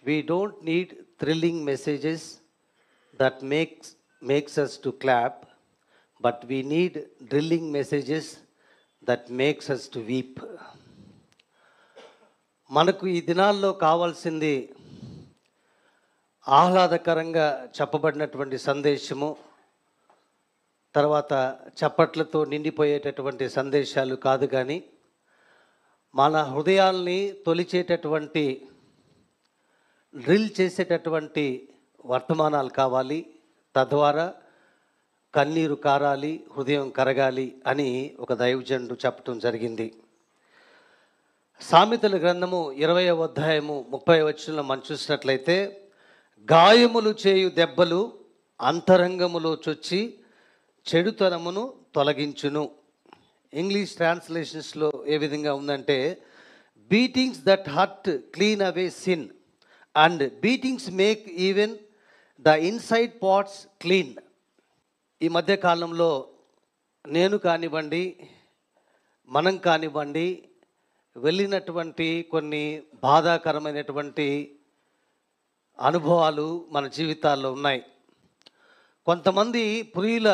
We don't need thrilling messages that makes us to clap, but we need drilling messages that makes us to weep. మనకు ఈ దినాల్లో కావాల్సింది ఆహ్లాదకరంగా చెప్పబడినటువంటి సందేశము, తర్వాత చప్పట్లతో నిండిపోయేటటువంటి సందేశాలు కాదు, కానీ మన హృదయాల్ని తొలిచేటటువంటి, డ్రిల్ చేసేటటువంటి వర్తమానాలు కావాలి. తద్వారా కన్నీరు కారాలి, హృదయం కరగాలి అని ఒక దైవజనుడు చెప్పడం జరిగింది. సామెతల గ్రంథము 20వ అధ్యాయము 30వ వచనంలో మనం చూసినట్లయితే, గాయములు చేయు దెబ్బలు అంతరంగములో చొచ్చి చెడుతనమును తొలగించును. ఇంగ్లీష్ ట్రాన్స్లేషన్స్లో ఏ విధంగా ఉందంటే, beatings that hurt clean away sin and beatings make even the inside parts clean. ఈ మధ్య కాలంలో నేను కానివ్వండి, మనం కానివ్వండి, వెళ్ళినటువంటి కొన్ని బాధాకరమైనటువంటి అనుభవాలు మన జీవితాల్లో ఉన్నాయి. కొంతమంది ప్రియుల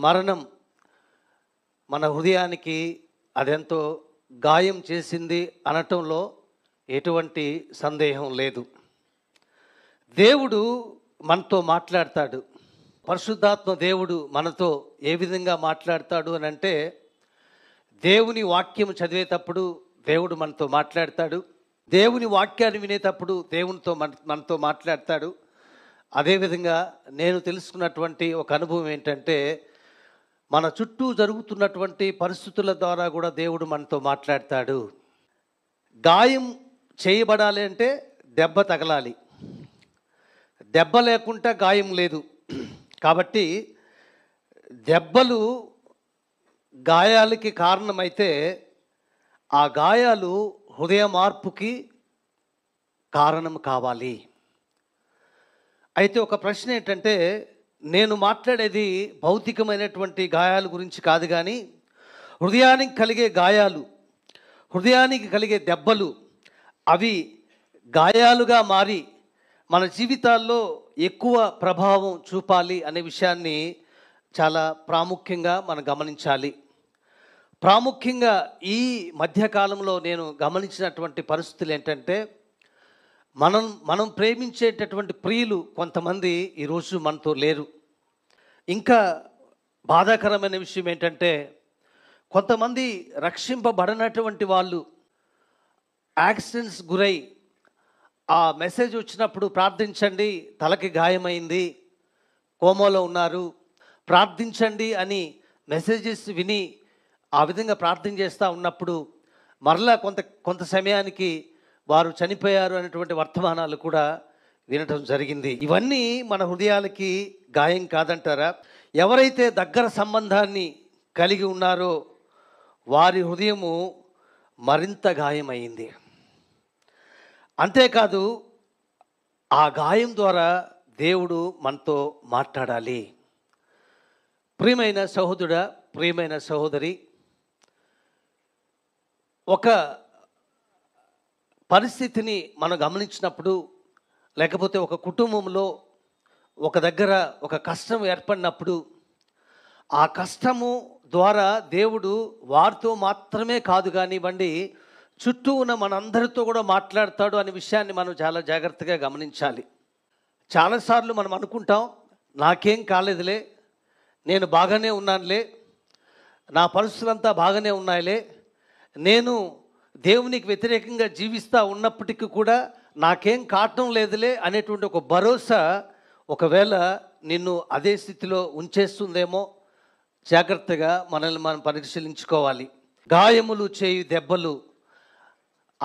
మరణం మన హృదయానికి అదెంతో గాయం చేసింది అనటంలో ఎటువంటి సందేహం లేదు. దేవుడు మనతో మాట్లాడతాడు. పరిశుద్ధాత్మ దేవుడు మనతో ఏ విధంగా మాట్లాడతాడు అని అంటే, దేవుని వాక్యం చదివేటప్పుడు దేవుడు మనతో మాట్లాడతాడు. దేవుని వాక్యాన్ని వినేటప్పుడు మనతో మాట్లాడతాడు. అదేవిధంగా నేను తెలుసుకున్నటువంటి ఒక అనుభవం ఏంటంటే, మన చుట్టూ జరుగుతున్నటువంటి పరిస్థితుల ద్వారా కూడా దేవుడు మనతో మాట్లాడతాడు. గాయం చేయబడాలి అంటే దెబ్బ తగలాలి. దెబ్బ లేకుండా గాయం లేదు. కాబట్టి దెబ్బలు గాయాలకి కారణమైతే ఆ గాయాలు హృదయ మార్పుకి కారణం కావాలి. అయితే ఒక ప్రశ్న ఏంటంటే, నేను మాట్లాడేది భౌతికమైనటువంటి గాయాల గురించి కాదు, కానీ హృదయానికి కలిగే గాయాలు, హృదయానికి కలిగే దెబ్బలు, అవి గాయాలుగా మారి మన జీవితాల్లో ఎక్కువ ప్రభావం చూపాలి అనే విషయాన్ని చాలా ప్రాముఖ్యంగా మనం గమనించాలి. ప్రాముఖ్యంగా ఈ మధ్యకాలంలో నేను గమనించినటువంటి పరిస్థితులు ఏంటంటే, మనం ప్రేమించేటటువంటి ప్రియులు కొంతమంది ఈరోజు మనతో లేరు. ఇంకా బాధాకరమైన విషయం ఏంటంటే, కొంతమంది రక్షింపబడినటువంటి వాళ్ళు యాక్సిడెంట్స్ గురై ఆ మెసేజ్ వచ్చినప్పుడు ప్రార్థించండి, తలకి గాయమైంది, కోమాలో ఉన్నారు, ప్రార్థించండి అని మెసేజెస్ విని ఆ విధంగా ప్రార్థన చేస్తూ ఉన్నప్పుడు మరలా కొంత సమయానికి వారు చనిపోయారు అనేటువంటి వర్తమానాలు కూడా వినటం జరిగింది. ఇవన్నీ మన హృదయాలకి గాయం కాదంటారా? ఎవరైతే దగ్గర సంబంధాన్ని కలిగి ఉన్నారో వారి హృదయము మరింత గాయమైంది. అంతేకాదు, ఆ గాయం ద్వారా దేవుడు మనతో మాట్లాడాలి. ప్రియమైన సహోదరుడా, ప్రియమైన సహోదరి, ఒక పరిస్థితిని మనం గమనించినప్పుడు, లేకపోతే ఒక కుటుంబంలో ఒక దగ్గర ఒక కష్టం ఏర్పడినప్పుడు, ఆ కష్టము ద్వారా దేవుడు వారితో మాత్రమే కాదు కానివ్వండి, చుట్టూ ఉన్న మనందరితో కూడా మాట్లాడతాడు అనే విషయాన్ని మనం చాలా జాగ్రత్తగా గమనించాలి. చాలాసార్లు మనం అనుకుంటాం, నాకేం కాలేదులే, నేను బాగానే ఉన్నానులే, నా పరిస్థితులంతా బాగానే ఉన్నాయిలే, నేను దేవునికి వ్యతిరేకంగా జీవిస్తూ ఉన్నప్పటికీ కూడా నాకేం కావటం లేదులే అనేటువంటి ఒక భరోసా ఒకవేళ నిన్ను అదే స్థితిలో ఉంచేస్తుందేమో. జాగ్రత్తగా మనల్ని మనం పరిశీలించుకోవాలి. గాయములు చేయు దెబ్బలు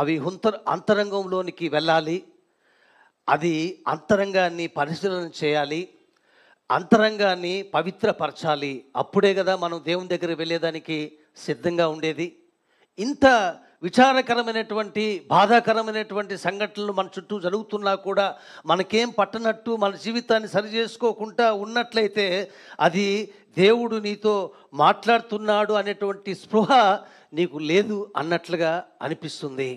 అవి అంతరంగంలోనికి వెళ్ళాలి. అది అంతరంగాన్ని పరిశీలన చేయాలి, అంతరంగాన్ని పవిత్రపరచాలి. అప్పుడే కదా మనం దేవుని దగ్గర వెళ్ళేదానికి సిద్ధంగా ఉండేది. ఇంత విచారకరమైనటువంటి, బాధాకరమైనటువంటి సంఘటనలు మన చుట్టూ జరుగుతున్నా కూడా మనకేం పట్టనట్టు మన జీవితాన్ని సరి చేసుకోకుండా ఉన్నట్లయితే అది దేవుడు నీతో మాట్లాడుతున్నాడు అనేటువంటి స్పృహ నీకు లేదు అన్నట్లుగా అనిపిస్తుంది.